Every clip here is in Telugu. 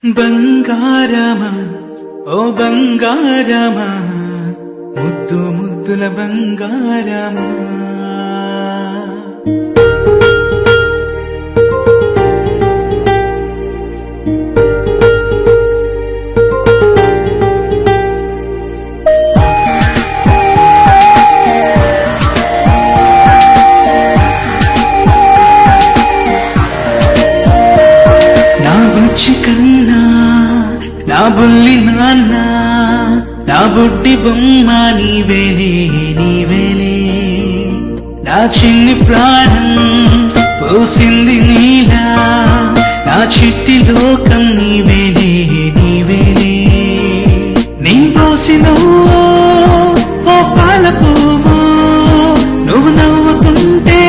బంగారమా ఓ బంగారమా ముద్దు ముద్దుల బంగారమా నా బుచ్చి కన్నా నా బుల్లి నాన్న నా బుడ్డి బొమ్మ నీవేలే నీవేలే నా చిన్ని ప్రాణం పోసింది నీలా నా చిట్టి లోకం నీవేలే నీవేలే నీ పోసిన ఓ పాల పువ్వు నువ్వు నవ్వుతుంటే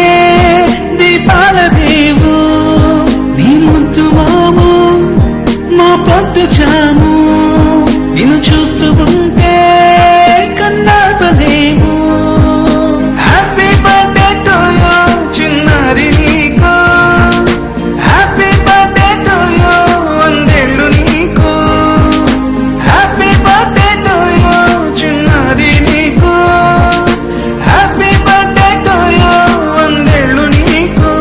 దీపాల దేవు నీ ముద్దు మాము మా పొద్దు జాము నిన్ను చూస్తూ ఉంటే కన్నాపలేము హ్యాపీ బర్త్డే టు యూ చిన్నారి నీకు హ్యాపీ బర్త్డే టు యూ వందేళ్ళు నీకు హ్యాపీ బర్త్డే టు యూ చిన్నారి నీకు హ్యాపీ బర్త్డే టు యూ వందేళ్ళు నీకు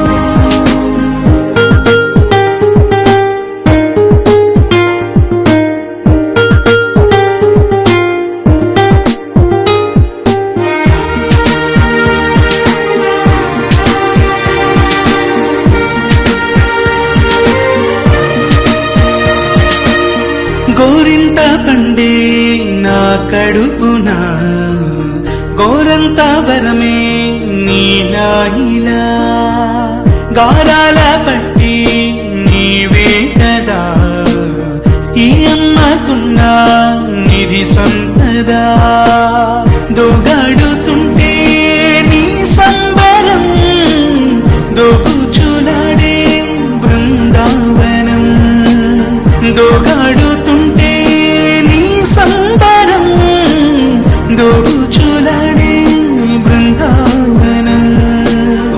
గోరింట పండే నా కడుపున గోరంత వరమే నీలా ఇలా గారాల పట్టి నీవే కదా ఈ అమ్మకున్న నిధి సంపద దోగాడుతుంటే నీ సంబరం దోగుచులాడే బృందావనం దోగాడుతుంటే నీ సంబరం దోగుచులాడే బృందావనం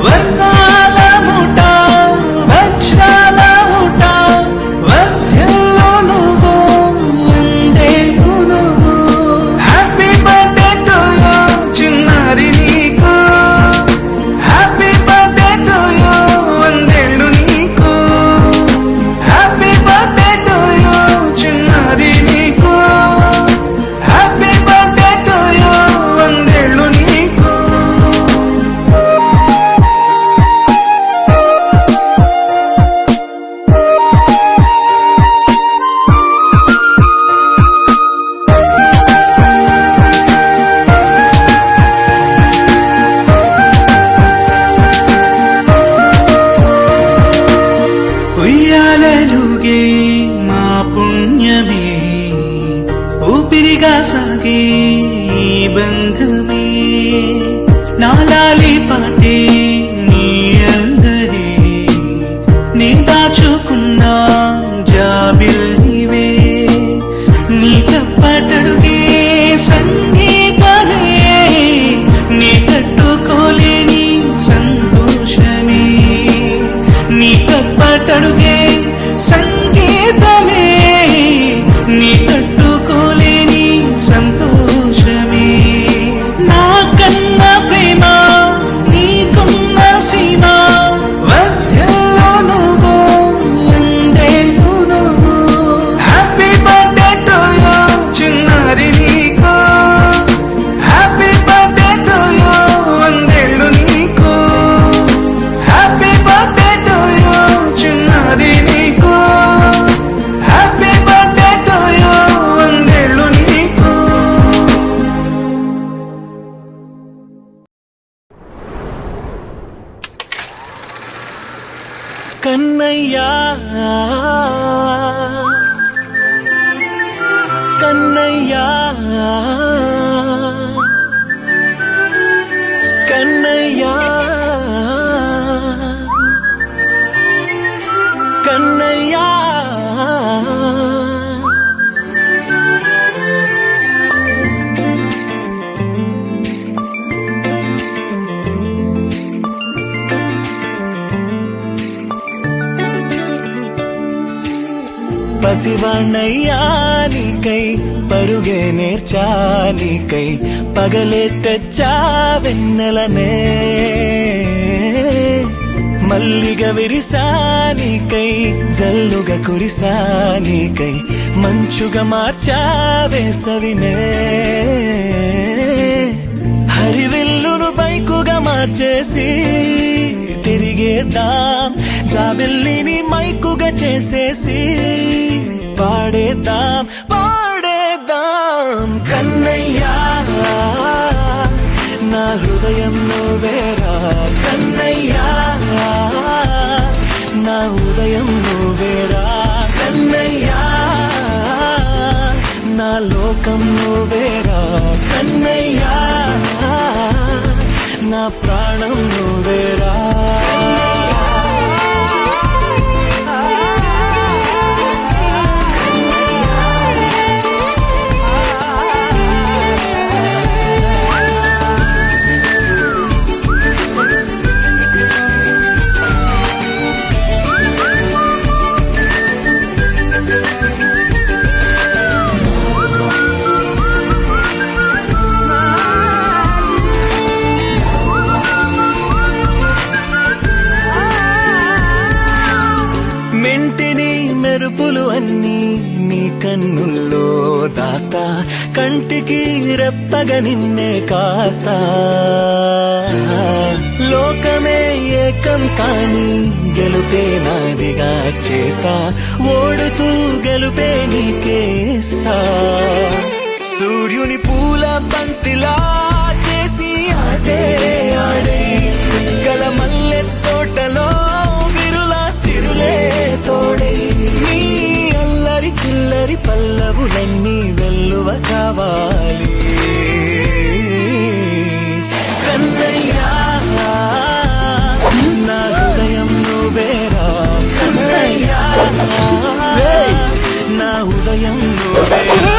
వర్ణాల ముఠ వజ్రాల ముఠ వర్ధ్యంలో నువ్వు వందేళ్ళు నువ్వు హ్యాపీ బర్త్డే టు యూ చిన్నారి నీకు హ్యాపీ బర్త్డే టు యూ వందేళ్ళు నీకు హ్యాపీ బర్త్డే టు యూ చిన్నారి నీకు హ్యాపీ బర్త్డే టు యూ వందేళ్ళు నీకు ఉయ్యాలలుగే మా పుణ్యమే ఊపిరిగా సాగే ఈ బంధమే నాలాలి పాటే నీ అందరే నీ దాచుకున్న జాబిల్లివే నీ తప్పటడుగే సంగీతమే నీ తట్టుకోలేని సంతోషమే నీ తప్పటడుగే సంగీతమే నీ తట్టుకోలేని సంతోషమే పసివాణ్ణయ్యా నీకై పరుగే నేర్చా నీకై పగలే తెచ్చా వెన్నెలనే మల్లిగ విరిసా నీకై జల్లుగా కురిసా నీకై మంచుగా మార్చా వేసవినే హరివిల్లును బైకుగా మార్చేసి తిరిగేద్దాం జాబిల్లిని మైకుగా చేసేసి పాడేద్దాం పాడేద్దాం కన్నయ్యా నా హృదయం నువ్వేరా కన్నయ్యా నా ఉదయం నువ్వేరా కన్నయ్యా నా లోకం నువ్వేరా కన్నయ్యా నా ప్రాణం నువ్వేరా మెంటిని మెరుపులు అన్నీ నీ కన్నుల్లో దాస్తా కంటికి రెప్పగా నిన్నే కాస్తా లోకమే ఏకం కాని గెలుపే నాదిగా చేస్తా ఓడుతూ గెలుపే నీకేస్తా సూర్యుని పూల బంతిలా చేసి ఆడే ఆడే చుక్కల మల్లె తోటలో సిరులే తోడే నీ అల్లరి చిల్లరి పల్లవులన్నీ వెల్లువ కావాలి కన్నయ్యా నా హృదయం నువ్వేరా కన్నయ్యా నా ఉదయం నువ్వేరా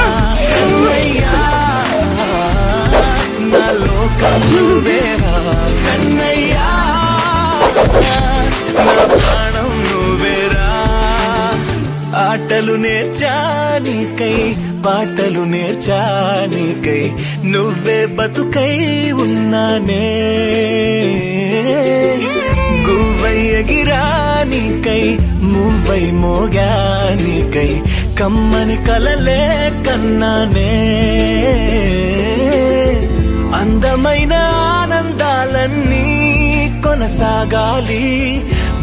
కన్నయ్యా నా లోకం నువ్వేరా కన్నయ్యా నా ప్రాణం నువ్వేరా ఆటలు నేర్చా నీకై పాటలు నేర్చా నీకై నువ్వే బతుకై ఉన్నానే గువ్వై ఎగిరా నీకై మువ్వై మోగా నీకై కమ్మని కలలే కన్నానే అందమైన ఆనందాలన్నీ కొనసాగాలి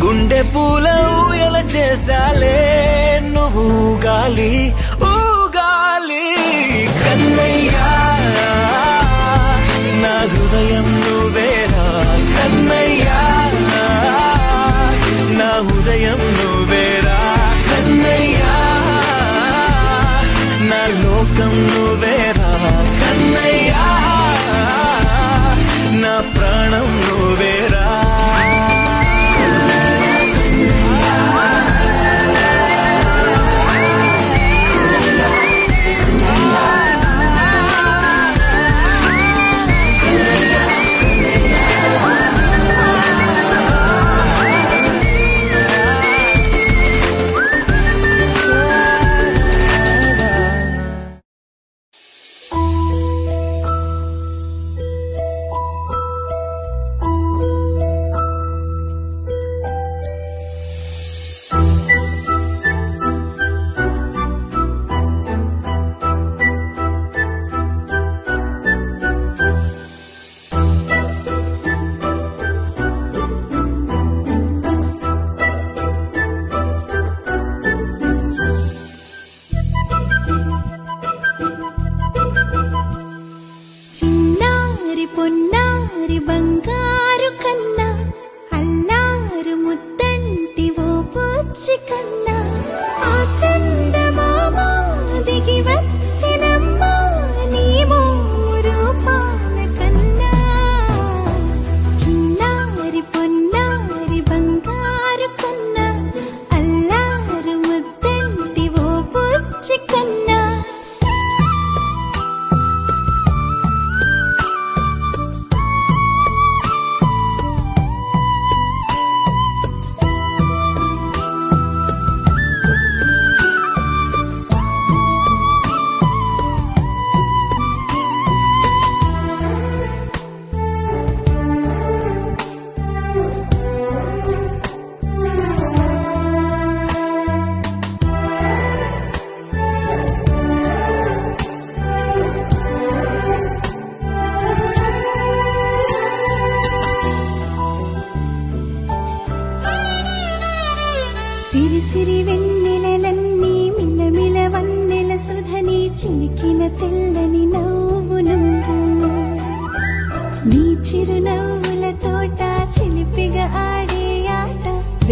గుండె పూల ఊయల చేసాలే నువ్వు ఊగాలి ఊగాలి కన్నయ్యా నా హృదయం నువ్వేరా కన్నయ్యా నా ఉదయం నువ్వేరా కన్నయ్యా నా లోకం నువ్వేరా కన్నయ్యా నా ప్రాణం నువ్వేరా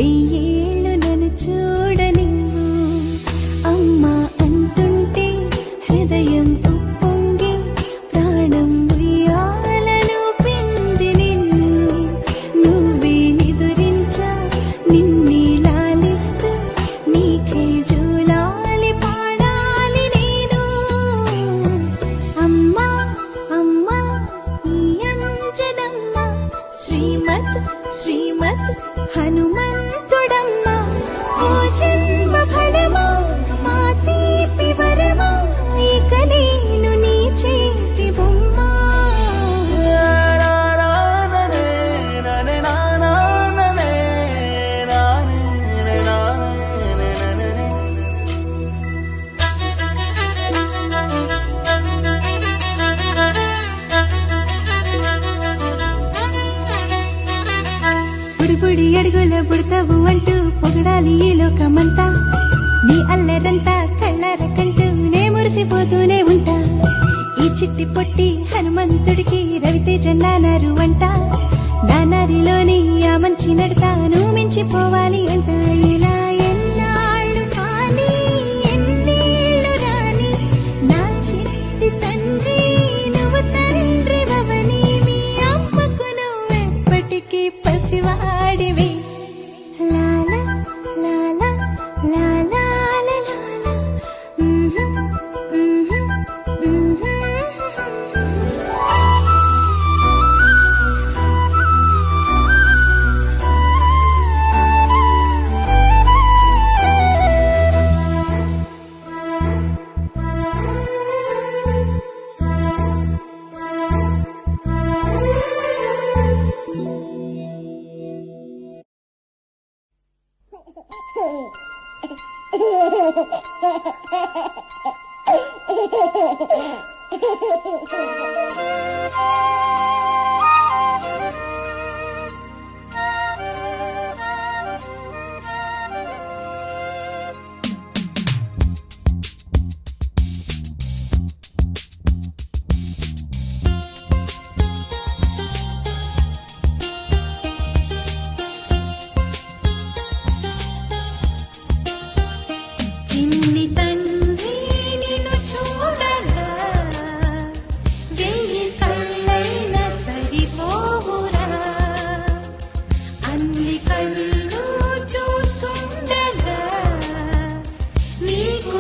వెయ్యేళ్ళు నన్ను చూడనివ్వు. అమ్మా అంటుంటే హృదయం ఉప్పొంగి ప్రాణం ఉయ్యాలలో పింది నిన్ను. నువ్వే నిదురించా నిన్నే లాలిస్తూ నీకే జోలాలి పాడాలి నేను. అమ్మా అమ్మా ఈ అంజనమ్మ శ్రీమత్ శ్రీమత్ హనుమంతుడమ్మ. ఓ జన్మ ఫలమా మా తీపి వరమా ఇక నేను నీ చేతి బొమ్మ. బుడిబుడి అడుగుల బుడతావు అంటూ పొగడాలి ఈ లోకమంతా. నీ అల్లరంతా కళ్ళార కంటూ నే మురిసిపోతూనే ఉంటా. ఈ చిట్టి పొట్టి హనుమంతుడికి రవితేజ నానారు అంట. నానారిలోని ఆ మంచి నడతాను మించిపోవాలి అంట. ఇలా ఎన్నాళ్ళు కానీ ఎన్నేళ్ళు రాని నా చిట్టి తండ్రి నువ్వు తండ్రి వవని. మీ అమ్మకు నువ్వెప్పటికీ పసివాడివి. లాలా లాలా లాలా లాలా. చిన్ని తండ్రి నిన్ను చూడగా వెయ్యి కళ్ళైన సరిపోవురా. అన్ని కళ్ళు చూస్తుండగా నీకు